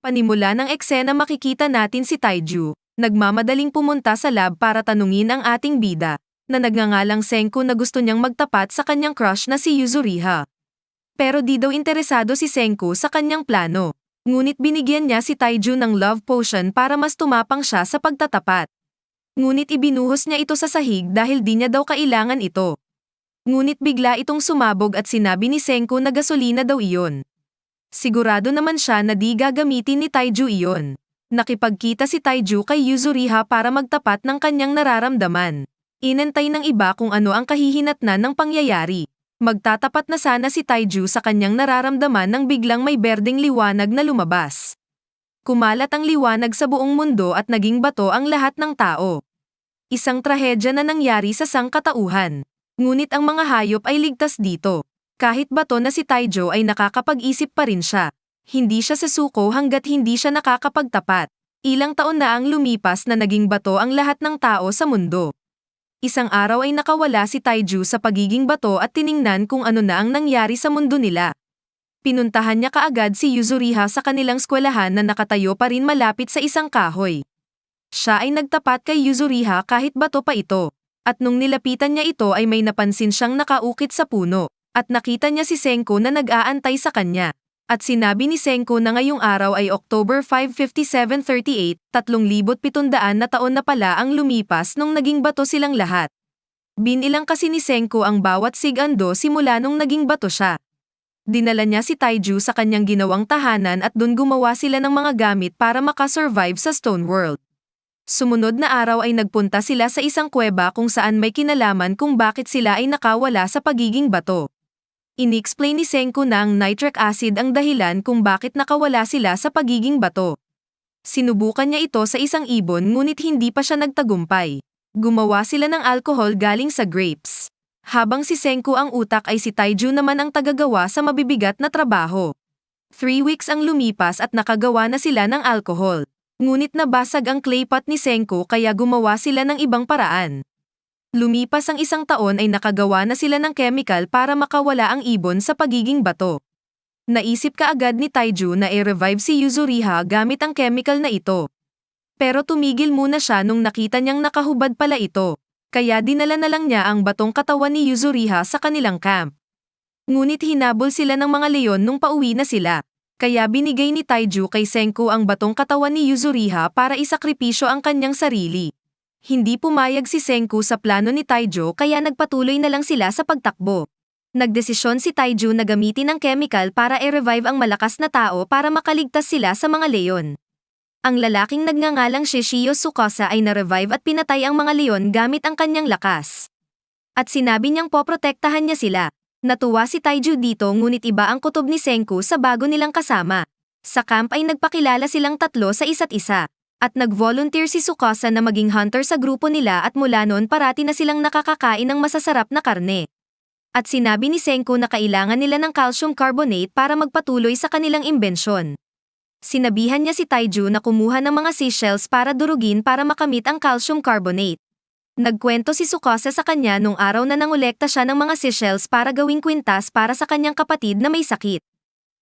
Panimula ng eksena makikita natin si Taiju, nagmamadaling pumunta sa lab para tanungin ang ating bida, na nagngangalang Senku na gusto niyang magtapat sa kanyang crush na si Yuzuriha. Pero di daw interesado si Senku sa kanyang plano. Ngunit binigyan niya si Taiju ng love potion para mas tumapang siya sa pagtatapat. Ngunit ibinuhos niya ito sa sahig dahil di niya daw kailangan ito. Ngunit bigla itong sumabog at sinabi ni Senku na gasolina daw iyon. Sigurado naman siya na di gagamitin ni Taiju iyon. Nakipagkita si Taiju kay Yuzuriha para magtapat ng kanyang nararamdaman. Inantay ng iba kung ano ang kahihinatnan ng pangyayari. Magtatapat na sana si Taiju sa kanyang nararamdaman nang biglang may berdeng liwanag na lumabas. Kumalat ang liwanag sa buong mundo at naging bato ang lahat ng tao. Isang trahedya na nangyari sa sangkatauhan. Ngunit ang mga hayop ay ligtas dito. Kahit bato na si Taiju ay nakakapag-isip pa rin siya. Hindi siya sasuko hanggat hindi siya nakakapagtapat. Ilang taon na ang lumipas na naging bato ang lahat ng tao sa mundo. Isang araw ay nakawala si Taiju sa pagiging bato at tiningnan kung ano na ang nangyari sa mundo nila. Pinuntahan niya kaagad si Yuzuriha sa kanilang eskwelahan na nakatayo pa rin malapit sa isang kahoy. Siya ay nagtapat kay Yuzuriha kahit bato pa ito. At nung nilapitan niya ito ay may napansin siyang nakaukit sa puno. At nakita niya si Senku na nag-aantay sa kanya. At sinabi ni Senku na ngayong araw ay October 5, 5738, 3,700 na taon na pala ang lumipas nung naging bato silang lahat. Binilang kasi ni Senku ang bawat sig-ando simula nung naging bato siya. Dinala niya si Taiju sa kanyang ginawang tahanan at dun gumawa sila ng mga gamit para makasurvive sa Stone World. Sumunod na araw ay nagpunta sila sa isang kuweba kung saan may kinalaman kung bakit sila ay nakawala sa pagiging bato. Inexplain ni Senku na ang nitric acid ang dahilan kung bakit nakawala sila sa pagiging bato. Sinubukan niya ito sa isang ibon ngunit hindi pa siya nagtagumpay. Gumawa sila ng alcohol galing sa grapes. Habang si Senku ang utak ay si Taiju naman ang tagagawa sa mabibigat na trabaho. 3 weeks ang lumipas at nakagawa na sila ng alcohol. Ngunit nabasag ang clay pot ni Senku kaya gumawa sila ng ibang paraan. Lumipas ang isang taon ay nakagawa na sila ng chemical para makawala ang ibon sa pagiging bato. Naisip kaagad ni Taiju na i-revive si Yuzuriha gamit ang chemical na ito. Pero tumigil muna siya nung nakita niyang nakahubad pala ito. Kaya dinala na lang niya ang batong katawan ni Yuzuriha sa kanilang camp. Ngunit hinabol sila ng mga leon nung pauwi na sila. Kaya binigay ni Taiju kay Senku ang batong katawan ni Yuzuriha para isakripisyo ang kanyang sarili. Hindi pumayag si Senku sa plano ni Taiju kaya nagpatuloy na lang sila sa pagtakbo. Nagdesisyon si Taiju na gamitin ang chemical para i-revive ang malakas na tao para makaligtas sila sa mga leon. Ang lalaking nagngangalang Shishio Tsukasa ay na-revive at pinatay ang mga leon gamit ang kanyang lakas. At sinabi niyang poprotektahan niya sila. Natuwa si Taiju dito ngunit iba ang kutob ni Senku sa bago nilang kasama. Sa camp ay nagpakilala silang tatlo sa isa't isa. At nag-volunteer si Tsukasa na maging hunter sa grupo nila at mula noon parati na silang nakakakain ng masasarap na karne. At sinabi ni Senku na kailangan nila ng calcium carbonate para magpatuloy sa kanilang imbensyon. Sinabihan niya si Taiju na kumuha ng mga seashells para durugin para makamit ang calcium carbonate. Nagkwento si Tsukasa sa kanya nung araw na nangolekta siya ng mga seashells para gawing kwintas para sa kanyang kapatid na may sakit.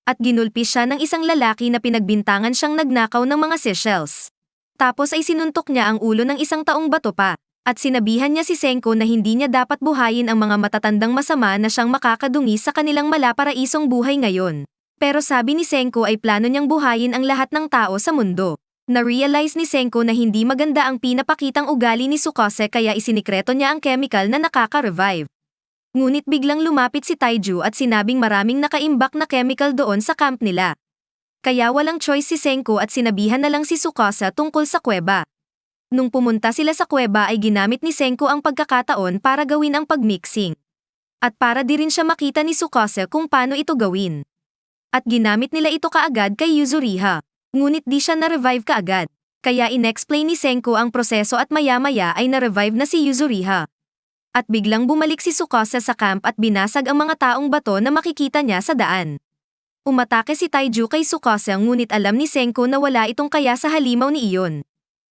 At ginulpi siya ng isang lalaki na pinagbintangan siyang nagnakaw ng mga seashells. Tapos ay sinuntok niya ang ulo ng isang taong bato pa, at sinabihan niya si Senku na hindi niya dapat buhayin ang mga matatandang masama na siyang makakadungi sa kanilang malaparaisong buhay ngayon. Pero sabi ni Senku ay plano niyang buhayin ang lahat ng tao sa mundo. Na-realize ni Senku na hindi maganda ang pinapakitang ugali ni Tsukasa kaya isinikreto niya ang chemical na nakaka-revive. Ngunit biglang lumapit si Taiju at sinabing maraming nakaimbak na chemical doon sa camp nila. Kaya walang choice si Senku at sinabihan na lang si Tsukasa tungkol sa kuweba. Nung pumunta sila sa kuweba ay ginamit ni Senku ang pagkakataon para gawin ang pagmixing. At para di rin siya makita ni Tsukasa kung paano ito gawin. At ginamit nila ito kaagad kay Yuzuriha. Ngunit di siya na-revive kaagad. Kaya inexplain ni Senku ang proseso at maya-maya ay na-revive na si Yuzuriha. At biglang bumalik si Tsukasa sa camp at binasag ang mga taong bato na makikita niya sa daan. Umatake si Taiju kay Tsukasa ngunit alam ni Senku na wala itong kaya sa halimaw ni iyon.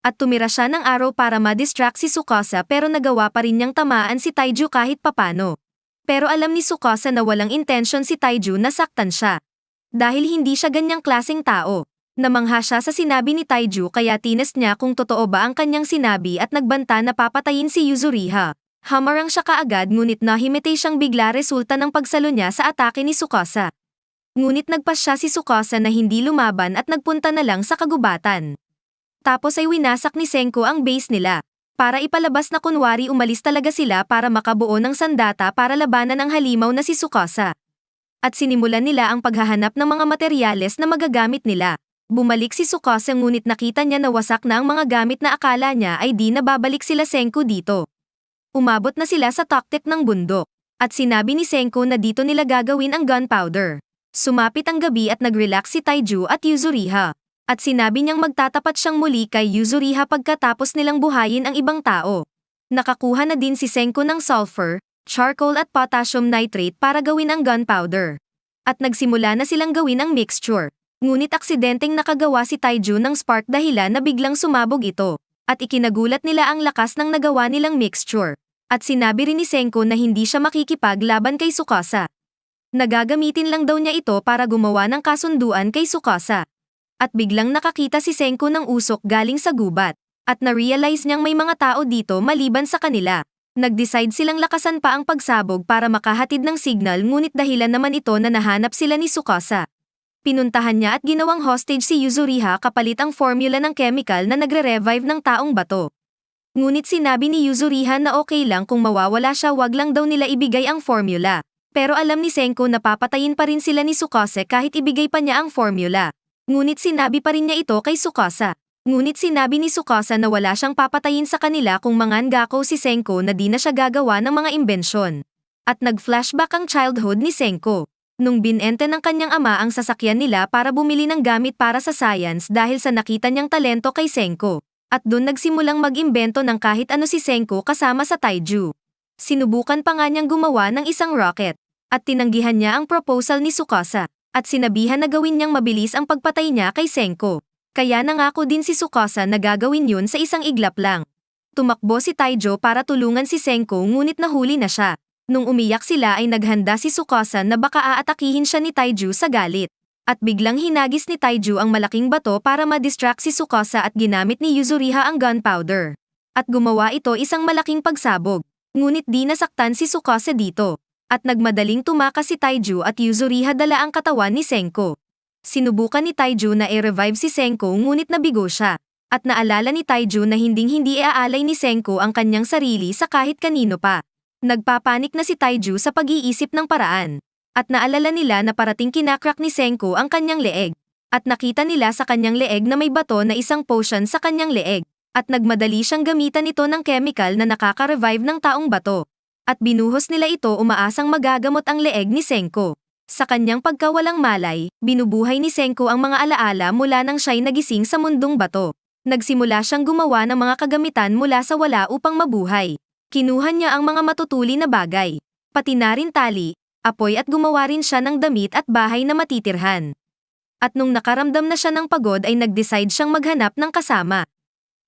At tumira siya ng araw para ma-distract si Tsukasa pero nagawa pa rin niyang tamaan si Taiju kahit papano. Pero alam ni Tsukasa na walang intensyon si Taiju na saktan siya. Dahil hindi siya ganyang klaseng tao. Namangha siya sa sinabi ni Taiju kaya tinest niya kung totoo ba ang kanyang sinabi at nagbanta na papatayin si Yuzuriha. Hamarang siya kaagad ngunit nahimatay siyang bigla resulta ng pagsalo niya sa atake ni Tsukasa. Ngunit nagpas siya si Tsukasa na hindi lumaban at nagpunta na lang sa kagubatan. Tapos ay winasak ni Senko ang base nila. Para ipalabas na kunwari umalis talaga sila para makabuo ng sandata para labanan ang halimaw na si Tsukasa. At sinimulan nila ang paghahanap ng mga materyales na magagamit nila. Bumalik si Tsukasa ngunit nakita niya na wasak na ang mga gamit na akala niya ay di na babalik sila Senko dito. Umabot na sila sa tuktok ng bundok. At sinabi ni Senko na dito nila gagawin ang gunpowder. Sumapit ang gabi at nag-relax si Taiju at Yuzuriha. At sinabi niyang magtatapat siyang muli kay Yuzuriha pagkatapos nilang buhayin ang ibang tao. Nakakuha na din si Senko ng sulfur, charcoal at potassium nitrate para gawin ang gunpowder. At nagsimula na silang gawin ang mixture. Ngunit aksidenteng nakagawa si Taiju ng spark dahilan na biglang sumabog ito. At ikinagulat nila ang lakas ng nagawa nilang mixture. At sinabi rin ni Senko na hindi siya makikipaglaban kay Tsukasa. Nagagamitin lang daw niya ito para gumawa ng kasunduan kay Tsukasa. At biglang nakakita si Senko ng usok galing sa gubat. At na-realize niyang may mga tao dito maliban sa kanila. Nag-decide silang lakasan pa ang pagsabog para makahatid ng signal ngunit dahilan naman ito na nahanap sila ni Tsukasa. Pinuntahan niya at ginawang hostage si Yuzuriha kapalit ang formula ng chemical na nagre-revive ng taong bato. Ngunit sinabi ni Yuzuriha na okay lang kung mawawala siya wag lang daw nila ibigay ang formula. Pero alam ni Senko na papatayin pa rin sila ni Tsukasa kahit ibigay pa niya ang formula. Ngunit sinabi pa rin niya ito kay Tsukasa. Ngunit sinabi ni Tsukasa na wala siyang papatayin sa kanila kung mangangako si Senko na di na siya gagawa ng mga imbensyon. At nag-flashback ang childhood ni Senko. Nung binente ng kanyang ama ang sasakyan nila para bumili ng gamit para sa science dahil sa nakita niyang talento kay Senko. At doon nagsimulang mag-imbento ng kahit ano si Senko kasama sa Taiju. Sinubukan pa nga niyang gumawa ng isang rocket. At tinanggihan niya ang proposal ni Tsukasa. At sinabihan na gawin niyang mabilis ang pagpatay niya kay Senko. Kaya nangako din si Tsukasa na gagawin yun sa isang iglap lang. Tumakbo si Taiju para tulungan si Senko ngunit nahuli na siya. Nung umiyak sila ay naghanda si Tsukasa na baka aatakihin siya ni Taiju sa galit. At biglang hinagis ni Taiju ang malaking bato para ma-distract si Tsukasa at ginamit ni Yuzuriha ang gunpowder. At gumawa ito isang malaking pagsabog. Ngunit di nasaktan si Tsukasa dito. At nagmadaling tumakas si Taiju at Yuzuriha dala ang katawan ni Senko. Sinubukan ni Taiju na i-revive si Senko ngunit nabigo siya. At naalala ni Taiju na hinding-hindi iaalay ni Senko ang kanyang sarili sa kahit kanino pa. Nagpapanik na si Taiju sa pag-iisip ng paraan. At naalala nila na parating kinakrak ni Senko ang kanyang leeg. At nakita nila sa kanyang leeg na may bato na isang potion sa kanyang leeg. At nagmadali siyang gamitan ito ng chemical na nakaka-revive ng taong bato. At binuhos nila ito umaasang magagamot ang leeg ni Senko. Sa kanyang pagkawalang malay, binubuhay ni Senko ang mga alaala mula nang siya'y nagising sa mundong bato. Nagsimula siyang gumawa ng mga kagamitan mula sa wala upang mabuhay. Kinuha niya ang mga matutuli na bagay, pati na rin tali, apoy at gumawa rin siya ng damit at bahay na matitirhan. At nung nakaramdam na siya ng pagod ay nag-decide siyang maghanap ng kasama.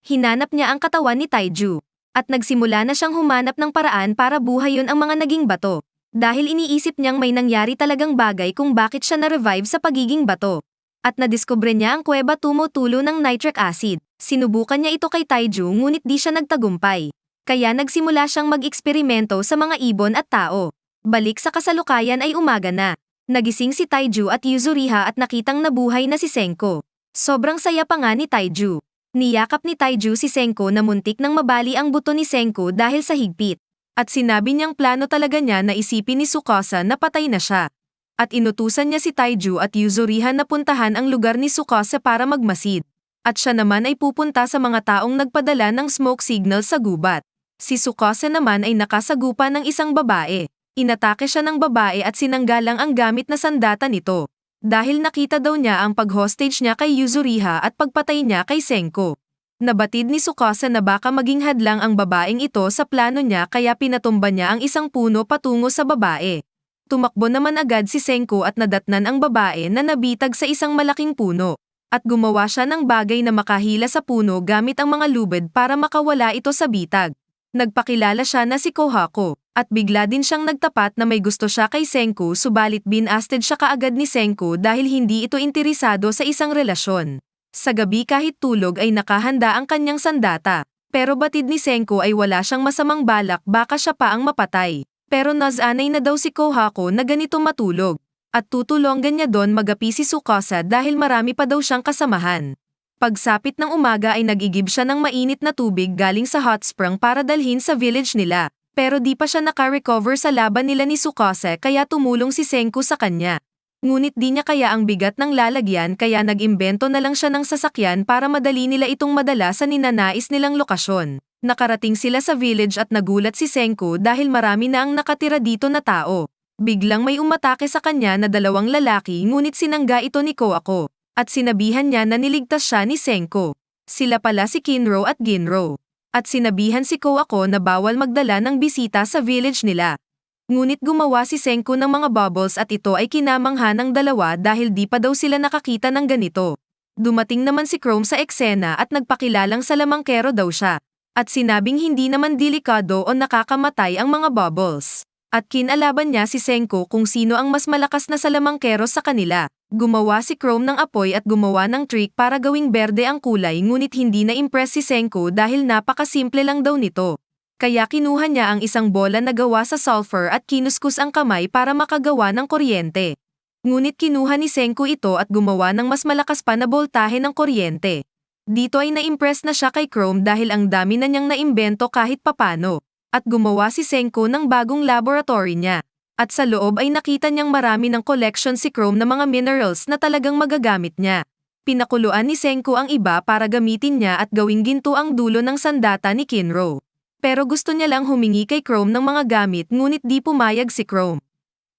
Hinanap niya ang katawan ni Taiju. At nagsimula na siyang humanap ng paraan para buhayin ang mga naging bato. Dahil iniisip niyang may nangyari talagang bagay kung bakit siya na-revive sa pagiging bato. At nadiskubre niya ang kuweba tumutulo ng nitric acid. Sinubukan niya ito kay Taiju ngunit di siya nagtagumpay. Kaya nagsimula siyang mag-eksperimento sa mga ibon at tao. Balik sa kasalukayan ay umaga na. Nagising si Taiju at Yuzuriha at nakitang nabuhay na si Senko. Sobrang saya pa nga ni Taiju. Niyakap ni Taiju si Senko na muntik nang mabali ang buto ni Senko dahil sa higpit. At sinabi niyang plano talaga niya na isipin ni Tsukasa na patay na siya. At inutusan niya si Taiju at Yuzuriha na puntahan ang lugar ni Tsukasa para magmasid. At siya naman ay pupunta sa mga taong nagpadala ng smoke signal sa gubat. Si Tsukasa naman ay nakasagupa ng isang babae. Inatake siya ng babae at sinanggalang ang gamit na sandata nito. Dahil nakita daw niya ang pag-hostage niya kay Yuzuriha at pagpatay niya kay Senko. Nabatid ni Tsukasa na baka maging hadlang ang babaeng ito sa plano niya kaya pinatumba niya ang isang puno patungo sa babae. Tumakbo naman agad si Senko at nadatnan ang babae na nabitag sa isang malaking puno. At gumawa siya ng bagay na makahila sa puno gamit ang mga lubid para makawala ito sa bitag. Nagpakilala siya na si Kohako, at bigla din siyang nagtapat na may gusto siya kay Senku subalit binasted siya kaagad ni Senku dahil hindi ito interesado sa isang relasyon. Sa gabi kahit tulog ay nakahanda ang kanyang sandata, pero batid ni Senku ay wala siyang masamang balak baka siya pa ang mapatay. Pero nasanay na daw si Kohako na ganito matulog, at tutulungan niya doon magapi si Tsukasa dahil marami pa daw siyang kasamahan. Pagsapit ng umaga ay nag-igib siya ng mainit na tubig galing sa hot spring para dalhin sa village nila, pero di pa siya naka-recover sa laban nila ni Tsukasa kaya tumulong si Senku sa kanya. Ngunit di niya kaya ang bigat ng lalagyan kaya nag-imbento na lang siya ng sasakyan para madali nila itong madala sa ninanais nilang lokasyon. Nakarating sila sa village at nagulat si Senku dahil marami na ang nakatira dito na tao. Biglang may umatake sa kanya na dalawang lalaki ngunit sinangga ito ni Kohako. At sinabihan niya na niligtas siya ni Senku. Sila pala si Kinro at Ginro. At sinabihan si Kohako na bawal magdala ng bisita sa village nila. Ngunit gumawa si Senku ng mga bubbles at ito ay kinamangha ng dalawa dahil di pa daw sila nakakita ng ganito. Dumating naman si Chrome sa eksena at nagpakilalang salamangkero daw siya. At sinabing hindi naman delikado o nakakamatay ang mga bubbles. At kinalaban niya si Senku kung sino ang mas malakas na salamangkero sa kanila. Gumawa si Chrome ng apoy at gumawa ng trick para gawing berde ang kulay ngunit hindi na-impress si Senku dahil napakasimple lang daw nito. Kaya kinuha niya ang isang bola na gawa sa sulfur at kinuskus ang kamay para makagawa ng kuryente. Ngunit kinuha ni Senku ito at gumawa ng mas malakas pa na boltahe ng kuryente. Dito ay na-impress na siya kay Chrome dahil ang dami na niyang naimbento kahit papano. At gumawa si Senku ng bagong laboratory niya. At sa loob ay nakita niyang marami ng collection si Chrome na mga minerals na talagang magagamit niya. Pinakuluan ni Senku ang iba para gamitin niya at gawing ginto ang dulo ng sandata ni Kinro. Pero gusto niya lang humingi kay Chrome ng mga gamit ngunit di pumayag si Chrome.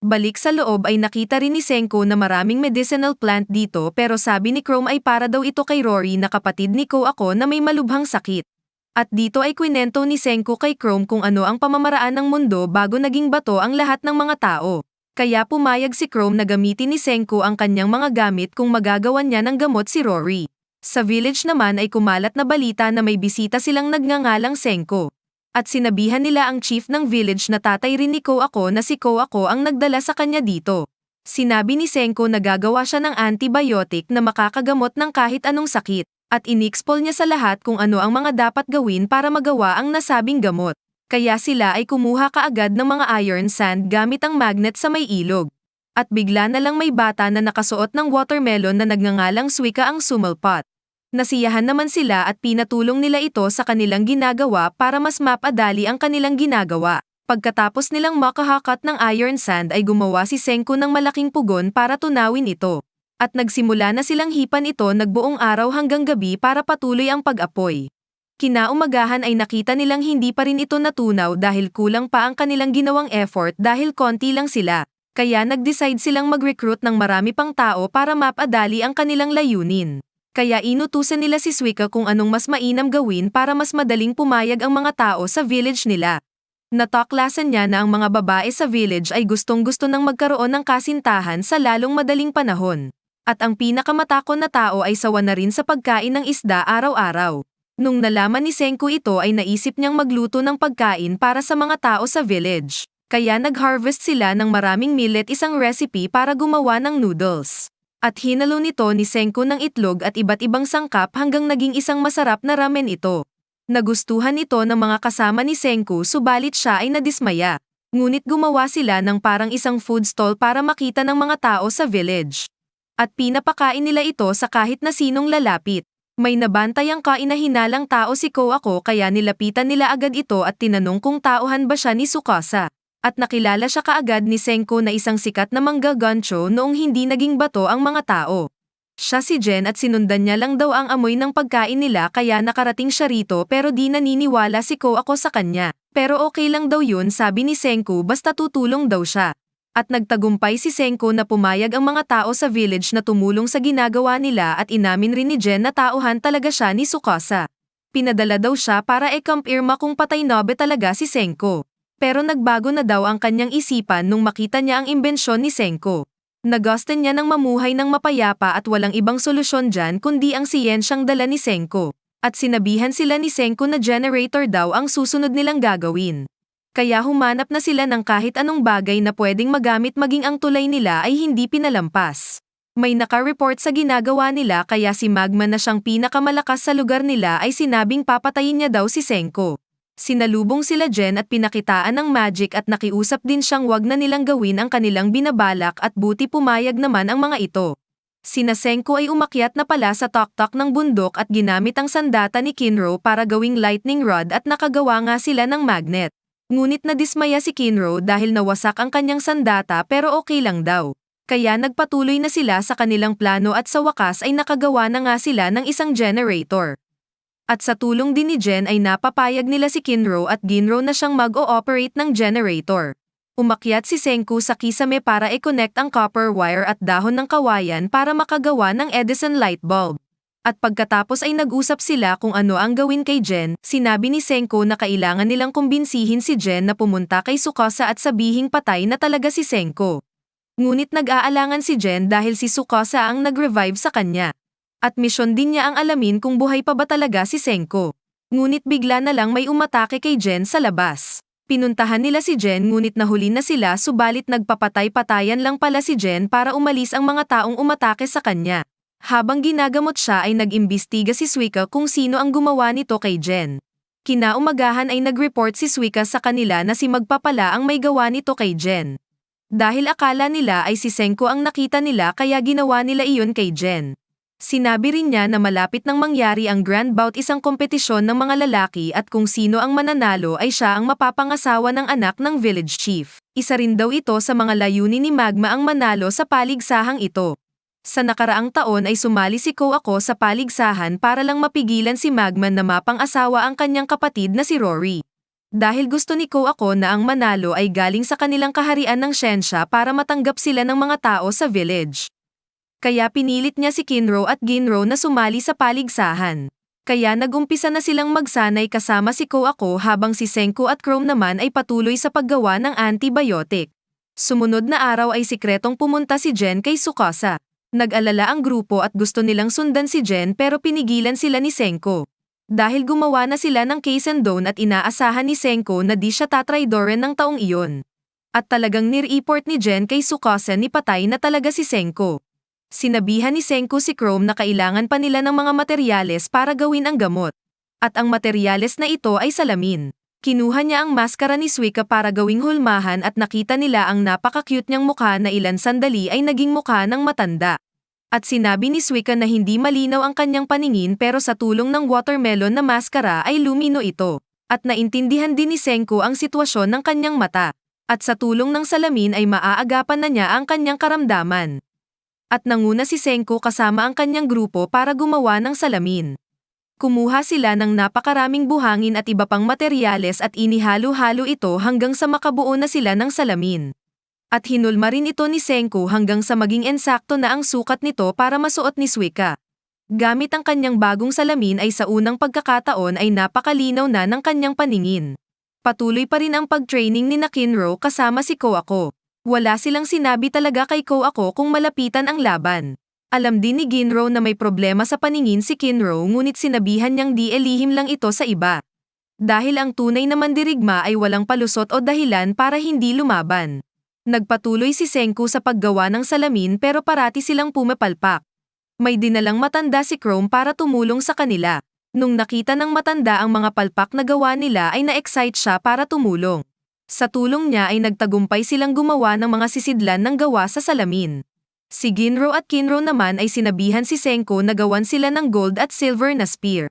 Balik sa loob ay nakita rin ni Senku na maraming medicinal plant dito pero sabi ni Chrome ay para daw ito kay Rory na kapatid ni Kohako na may malubhang sakit. At dito ay kwinento ni Senku kay Chrome kung ano ang pamamaraan ng mundo bago naging bato ang lahat ng mga tao. Kaya pumayag si Chrome na gamitin ni Senku ang kanyang mga gamit kung magagawan niya ng gamot si Rory. Sa village naman ay kumalat na balita na may bisita silang nagngangalang Senku. At sinabihan nila ang chief ng village na tatay rin ni Kohako na si Kohako ang nagdala sa kanya dito. Sinabi ni Senku na gagawa siya ng antibiotic na makakagamot ng kahit anong sakit. At inexpol niya sa lahat kung ano ang mga dapat gawin para magawa ang nasabing gamot. Kaya sila ay kumuha kaagad ng mga iron sand gamit ang magnet sa may ilog. At bigla na lang may bata na nakasuot ng watermelon na nagngangalang Suika ang sumalpat. Nasiyahan naman sila at pinatulong nila ito sa kanilang ginagawa para mas mapadali ang kanilang ginagawa. Pagkatapos nilang makahakat ng iron sand ay gumawa si Senku ng malaking pugon para tunawin ito. At nagsimula na silang hipan ito nagbuong araw hanggang gabi para patuloy ang pag-apoy. Kinaumagahan ay nakita nilang hindi pa rin ito natunaw dahil kulang pa ang kanilang ginawang effort dahil konti lang sila. Kaya nag-decide silang mag-recruit ng marami pang tao para mapadali ang kanilang layunin. Kaya inutusan nila si Suika kung anong mas mainam gawin para mas madaling pumayag ang mga tao sa village nila. Nataklasan niya na ang mga babae sa village ay gustong-gusto ng magkaroon ng kasintahan sa lalong madaling panahon. At ang pinakamatakon na tao ay sawa na rin sa pagkain ng isda araw-araw. Nung nalaman ni Senku ito ay naisip niyang magluto ng pagkain para sa mga tao sa village. Kaya nag-harvest sila ng maraming millet isang recipe para gumawa ng noodles. At hinalo nito ni Senku ng itlog at iba't ibang sangkap hanggang naging isang masarap na ramen ito. Nagustuhan ito ng mga kasama ni Senku subalit siya ay nadismaya. Ngunit gumawa sila ng parang isang food stall para makita ng mga tao sa village. At pinapakain nila ito sa kahit na sinong lalapit. May nabantay ang kainahinalang tao si Kohako kaya nilapitan nila agad ito at tinanong kung tauhan ba siya ni Tsukasa. At nakilala siya kaagad ni Senku na isang sikat na manggagancho noong hindi naging bato ang mga tao. Siya si Jen at sinundan niya lang daw ang amoy ng pagkain nila kaya nakarating siya rito pero di naniniwala si Kohako sa kanya. Pero okay lang daw yun sabi ni Senku basta tutulong daw siya. At nagtagumpay si Senku na pumayag ang mga tao sa village na tumulong sa ginagawa nila at inamin rin ni Jen na tauhan talaga siya ni Tsukasa. Pinadala daw siya para ikumpirma kung patay nobe talaga si Senku. Pero nagbago na daw ang kanyang isipan nung makita niya ang imbensyon ni Senku. Nagustuhan niya ng mamuhay ng mapayapa at walang ibang solusyon dyan kundi ang siyensyang dala ni Senku. At sinabihan sila ni Senko na generator daw ang susunod nilang gagawin. Kaya humanap na sila ng kahit anong bagay na pwedeng magamit maging ang tulay nila ay hindi pinalampas. May naka-report sa ginagawa nila kaya si Magma na siyang pinakamalakas sa lugar nila ay sinabing papatayin niya daw si Senko. Sinalubong sila Jen at pinakitaan ng magic at nakiusap din siyang wag na nilang gawin ang kanilang binabalak at buti pumayag naman ang mga ito. Sina Senko ay umakyat na pala sa tuktok ng bundok at ginamit ang sandata ni Kinro para gawing lightning rod at nakagawa nga sila ng magnet. Ngunit nadismaya si Kinro dahil nawasak ang kanyang sandata pero okay lang daw. Kaya nagpatuloy na sila sa kanilang plano at sa wakas ay nakagawa na nga sila ng isang generator. At sa tulong din ni Jen ay napapayag nila si Kinro at Ginro na siyang mag-o-operate ng generator. Umakyat si Senku sa kisame para i-connect ang copper wire at dahon ng kawayan para makagawa ng Edison light bulb. At pagkatapos ay nag-usap sila kung ano ang gawin kay Jen, sinabi ni Senku na kailangan nilang kumbinsihin si Jen na pumunta kay Tsukasa at sabihing patay na talaga si Senku. Ngunit nag-aalangan si Jen dahil si Tsukasa ang nag-revive sa kanya. At misyon din niya ang alamin kung buhay pa ba talaga si Senku. Ngunit bigla na lang may umatake kay Jen sa labas. Pinuntahan nila si Jen ngunit nahuli na sila subalit nagpapatay-patayan lang pala si Jen para umalis ang mga taong umatake sa kanya. Habang ginagamot siya ay nag-imbestiga si Suika kung sino ang gumawa nito kay Jen. Kinaumagahan ay nag-report si Suika sa kanila na si Magpapala ang may gawa nito kay Jen. Dahil akala nila ay si Senko ang nakita nila kaya ginawa nila iyon kay Jen. Sinabi rin niya na malapit nang mangyari ang Grand Bout, isang kompetisyon ng mga lalaki at kung sino ang mananalo ay siya ang mapapangasawa ng anak ng village chief. Isa rin daw ito sa mga layunin ni Magma ang manalo sa paligsahang ito. Sa nakaraang taon ay sumali si Ako sa paligsahan para lang mapigilan si Magma na mapang-asawa ang kanyang kapatid na si Rory. Dahil gusto ni Ako na ang manalo ay galing sa kanilang kaharian ng siyensya para matanggap sila ng mga tao sa village. Kaya pinilit niya si Kinro at Ginro na sumali sa paligsahan. Kaya nagumpisa na silang magsanay kasama si Ako habang si Senku at Chrome naman ay patuloy sa paggawa ng antibiotic. Sumunod na araw ay sikretong pumunta si Jen kay Tsukasa. Nag-alala ang grupo at gusto nilang sundan si Jen pero pinigilan sila ni Senko. Dahil gumawa na sila ng Keisendon at inaasahan ni Senko na di siya tatraydoren ng taong iyon. At talagang nireport ni Jen kay Tsukasa ni patay na talaga si Senko. Sinabihan ni Senku si Chrome na kailangan pa nila ng mga materyales para gawin ang gamot. At ang materyales na ito ay salamin. Kinuha niya ang maskara ni Suika para gawing hulmahan at nakita nila ang napaka-cute niyang mukha na ilan sandali ay naging mukha ng matanda. At sinabi ni Suika na hindi malinaw ang kanyang paningin pero sa tulong ng watermelon na maskara ay lumino ito. At naintindihan din ni Senku ang sitwasyon ng kanyang mata. At sa tulong ng salamin ay maaagapan na niya ang kanyang karamdaman. At nanguna si Senko kasama ang kanyang grupo para gumawa ng salamin. Kumuha sila ng napakaraming buhangin at iba pang materyales at inihalo-halo ito hanggang sa makabuo na sila ng salamin. At hinulma rin ito ni Senko hanggang sa maging ensakto na ang sukat nito para masuot ni Suika. Gamit ang kanyang bagong salamin ay sa unang pagkakataon ay napakalinaw na ng kanyang paningin. Patuloy pa rin ang pag-training ni Kinro kasama si Ako. Wala silang sinabi talaga kay Ako kung malapitan ang laban. Alam din ni Ginro na may problema sa paningin si Kinro ngunit sinabihan niyang di elihim lang ito sa iba. Dahil ang tunay na mandirigma ay walang palusot o dahilan para hindi lumaban. Nagpatuloy si Senku sa paggawa ng salamin pero parati silang pumapalpak. May dinalang matanda si Chrome para tumulong sa kanila. Nung nakita ng matanda ang mga palpak na gawa nila ay na-excite siya para tumulong. Sa tulong niya ay nagtagumpay silang gumawa ng mga sisidlan ng gawa sa salamin. Si Ginro at Kinro naman ay sinabihan si Senko na gawan sila ng gold at silver na spear.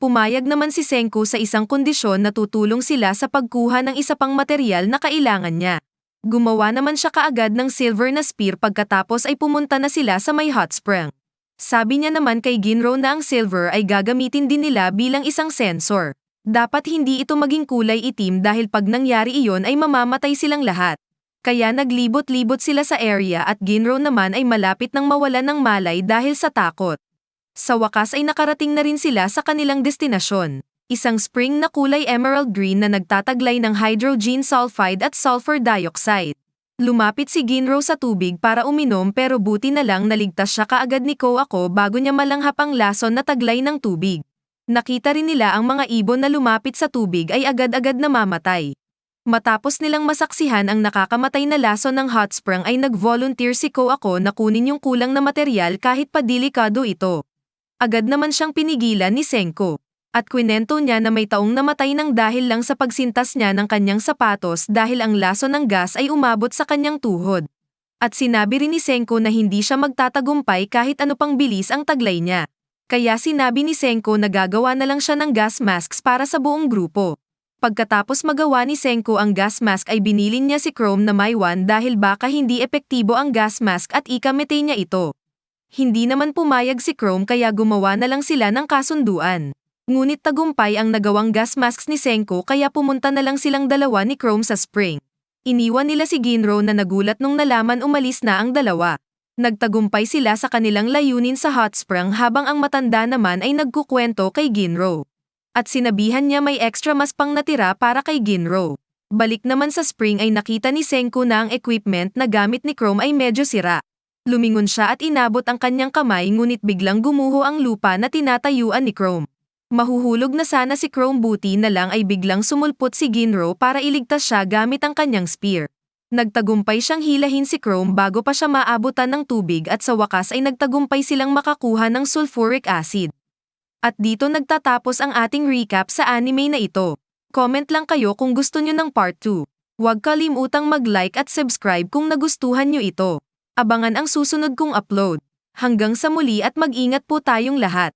Pumayag naman si Senko sa isang kondisyon na tutulong sila sa pagkuha ng isa pang materyal na kailangan niya. Gumawa naman siya kaagad ng silver na spear pagkatapos ay pumunta na sila sa may hot spring. Sabi niya naman kay Ginro na ang silver ay gagamitin din nila bilang isang sensor. Dapat hindi ito maging kulay itim dahil pag nangyari iyon ay mamamatay silang lahat. Kaya naglibot-libot sila sa area at Ginro naman ay malapit nang mawalan ng malay dahil sa takot. Sa wakas ay nakarating na rin sila sa kanilang destinasyon. Isang spring na kulay emerald green na nagtataglay ng hydrogen sulfide at sulfur dioxide. Lumapit si Ginro sa tubig para uminom pero buti na lang naligtas siya kaagad ni Ako bago niya malanghap ang lason na taglay ng tubig. Nakita rin nila ang mga ibon na lumapit sa tubig ay agad-agad namamatay. Matapos nilang masaksihan ang nakakamatay na lason ng hot spring ay nag-volunteer si Koako na kunin yung kulang na materyal kahit pa delikado ito. Agad naman siyang pinigilan ni Senko. At kwinento niya na may taong namatay ng dahil lang sa pagsintas niya ng kanyang sapatos dahil ang lason ng gas ay umabot sa kanyang tuhod. At sinabi rin ni Senko na hindi siya magtatagumpay kahit ano pang bilis ang taglay niya. Kaya sinabi ni Senko na gagawa na lang siya ng gas masks para sa buong grupo. Pagkatapos magawa ni Senko ang gas mask ay binilin niya si Chrome na may one dahil baka hindi epektibo ang gas mask at ikamete niya ito. Hindi naman pumayag si Chrome kaya gumawa na lang sila ng kasunduan. Ngunit tagumpay ang nagawang gas masks ni Senko kaya pumunta na lang silang dalawa ni Chrome sa spring. Iniwan nila si Ginro na nagulat nung nalaman umalis na ang dalawa. Nagtagumpay sila sa kanilang layunin sa hot spring habang ang matanda naman ay nagkukwento kay Ginro. At sinabihan niya may extra mas pang natira para kay Ginro. Balik naman sa spring ay nakita ni Senko na ang equipment na gamit ni Chrome ay medyo sira. Lumingon siya at inabot ang kanyang kamay ngunit biglang gumuho ang lupa na tinatayuan ni Chrome. Mahuhulog na sana si Chrome buti na lang ay biglang sumulpot si Ginro para iligtas siya gamit ang kanyang spear. Nagtagumpay siyang hilahin si Chrome bago pa siya maabutan ng tubig at sa wakas ay nagtagumpay silang makakuha ng sulfuric acid. At dito nagtatapos ang ating recap sa anime na ito. Comment lang kayo kung gusto nyo ng part 2. Huwag kalimutang mag-like at subscribe kung nagustuhan nyo ito. Abangan ang susunod kong upload. Hanggang sa muli at mag-ingat po tayong lahat.